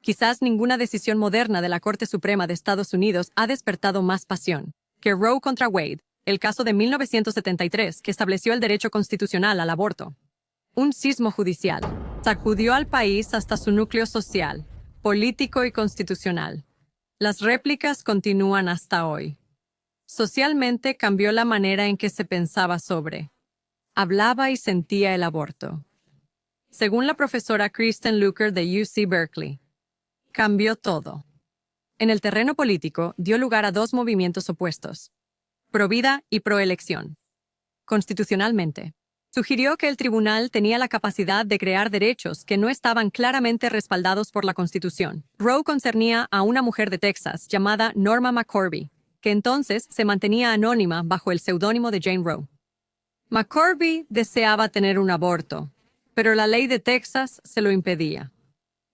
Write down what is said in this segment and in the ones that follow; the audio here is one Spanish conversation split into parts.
Quizás ninguna decisión moderna de la Corte Suprema de Estados Unidos ha despertado más pasión que Roe contra Wade, el caso de 1973 que estableció el derecho constitucional al aborto. Un sismo judicial sacudió al país hasta su núcleo social, político y constitucional. Las réplicas continúan hasta hoy. Socialmente cambió la manera en que se pensaba sobre, hablaba y sentía el aborto. Según la profesora Kristen Luker de UC Berkeley, cambió todo. En el terreno político dio lugar a dos movimientos opuestos, pro-vida y pro-elección. Constitucionalmente, sugirió que el tribunal tenía la capacidad de crear derechos que no estaban claramente respaldados por la Constitución. Roe concernía a una mujer de Texas llamada Norma McCorvey, que entonces se mantenía anónima bajo el seudónimo de Jane Roe. McCorvey deseaba tener un aborto, pero la ley de Texas se lo impedía.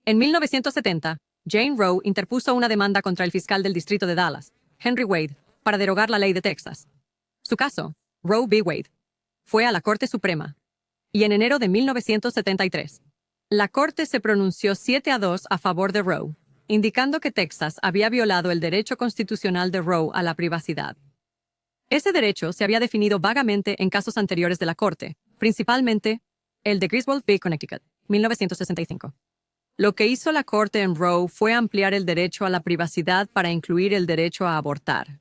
En 1970, Jane Roe interpuso una demanda contra el fiscal del distrito de Dallas, Henry Wade, para derogar la ley de Texas. Su caso, Roe v. Wade, fue a la Corte Suprema, y en enero de 1973, la Corte se pronunció 7-2 a favor de Roe, indicando que Texas había violado el derecho constitucional de Roe a la privacidad. Ese derecho se había definido vagamente en casos anteriores de la Corte, principalmente el de Griswold v. Connecticut, 1965. Lo que hizo la Corte en Roe fue ampliar el derecho a la privacidad para incluir el derecho a abortar.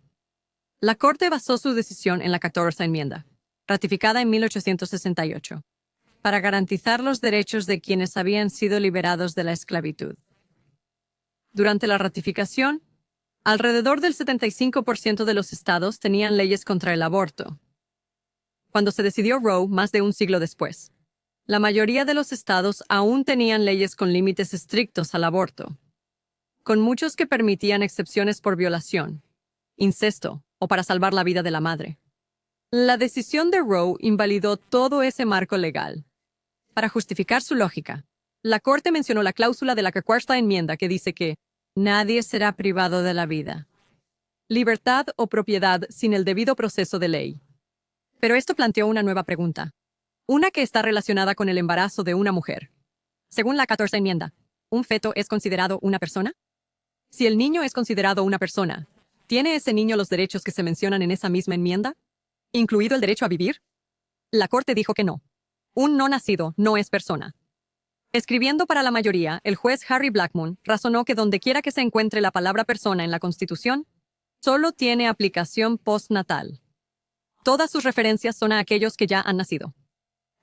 La Corte basó su decisión en la 14ª enmienda, ratificada en 1868, para garantizar los derechos de quienes habían sido liberados de la esclavitud. Durante la ratificación, alrededor del 75% de los estados tenían leyes contra el aborto. Cuando se decidió Roe más de un siglo después, la mayoría de los estados aún tenían leyes con límites estrictos al aborto, con muchos que permitían excepciones por violación, incesto o para salvar la vida de la madre. La decisión de Roe invalidó todo ese marco legal. Para justificar su lógica, la Corte mencionó la cláusula de la 4ª enmienda que dice que nadie será privado de la vida, libertad o propiedad sin el debido proceso de ley. Pero esto planteó una nueva pregunta, una que está relacionada con el embarazo de una mujer. Según la 14ª enmienda, ¿un feto es considerado una persona? Si el niño es considerado una persona, ¿tiene ese niño los derechos que se mencionan en esa misma enmienda, incluido el derecho a vivir? La Corte dijo que no. Un no nacido no es persona. Escribiendo para la mayoría, el juez Harry Blackmun razonó que dondequiera que se encuentre la palabra persona en la Constitución, solo tiene aplicación postnatal. Todas sus referencias son a aquellos que ya han nacido.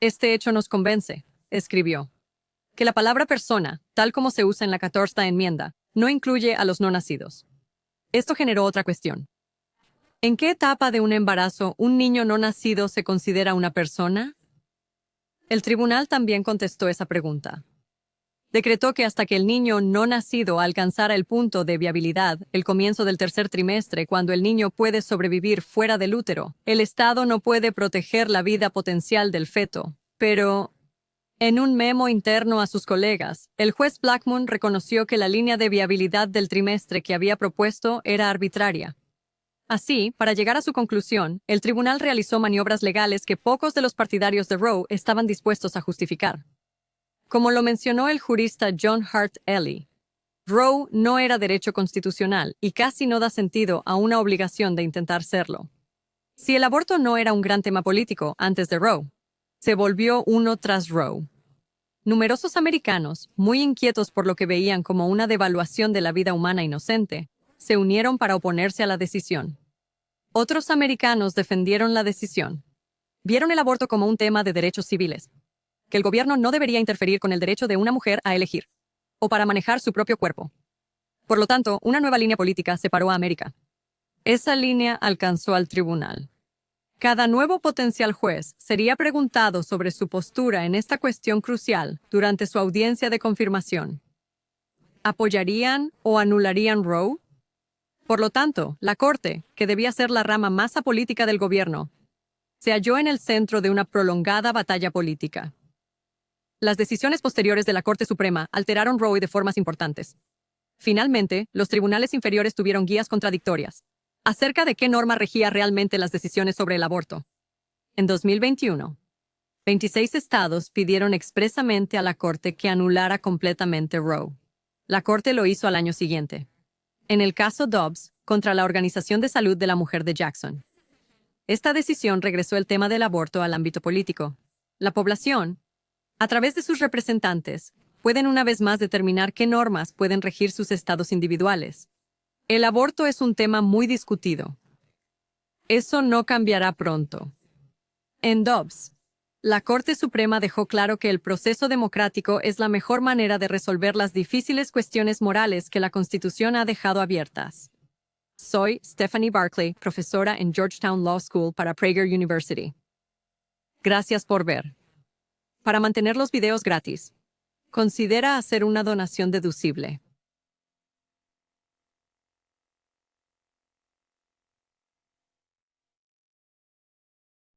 Este hecho nos convence, escribió, que la palabra persona, tal como se usa en la 14ª enmienda, no incluye a los no nacidos. Esto generó otra cuestión. ¿En qué etapa de un embarazo un niño no nacido se considera una persona? El tribunal también contestó esa pregunta. Decretó que hasta que el niño no nacido alcanzara el punto de viabilidad, el comienzo del 3er trimestre, cuando el niño puede sobrevivir fuera del útero, el Estado no puede proteger la vida potencial del feto. Pero, en un memo interno a sus colegas, el juez Blackmun reconoció que la línea de viabilidad del trimestre que había propuesto era arbitraria. Así, para llegar a su conclusión, el tribunal realizó maniobras legales que pocos de los partidarios de Roe estaban dispuestos a justificar. Como lo mencionó el jurista John Hart Ely, Roe no era derecho constitucional y casi no da sentido a una obligación de intentar serlo. Si el aborto no era un gran tema político antes de Roe, se volvió uno tras Roe. Numerosos americanos, muy inquietos por lo que veían como una devaluación de la vida humana inocente, se unieron para oponerse a la decisión. Otros americanos defendieron la decisión. Vieron el aborto como un tema de derechos civiles, que el gobierno no debería interferir con el derecho de una mujer a elegir, o para manejar su propio cuerpo. Por lo tanto, una nueva línea política separó a América. Esa línea alcanzó al tribunal. Cada nuevo potencial juez sería preguntado sobre su postura en esta cuestión crucial durante su audiencia de confirmación. ¿Apoyarían o anularían Roe? Por lo tanto, la Corte, que debía ser la rama más apolítica del gobierno, se halló en el centro de una prolongada batalla política. Las decisiones posteriores de la Corte Suprema alteraron Roe de formas importantes. Finalmente, los tribunales inferiores tuvieron guías contradictorias acerca de qué norma regía realmente las decisiones sobre el aborto. En 2021, 26 estados pidieron expresamente a la Corte que anulara completamente Roe. La Corte lo hizo al año siguiente. En el caso Dobbs, contra la Organización de Salud de la Mujer de Jackson. Esta decisión regresó el tema del aborto al ámbito político. La población, a través de sus representantes, pueden una vez más determinar qué normas pueden regir sus estados individuales. El aborto es un tema muy discutido. Eso no cambiará pronto. En Dobbs, la Corte Suprema dejó claro que el proceso democrático es la mejor manera de resolver las difíciles cuestiones morales que la Constitución ha dejado abiertas. Soy Stephanie Barclay, profesora en Georgetown Law School para Prager University. Gracias por ver. Para mantener los videos gratis, considera hacer una donación deducible.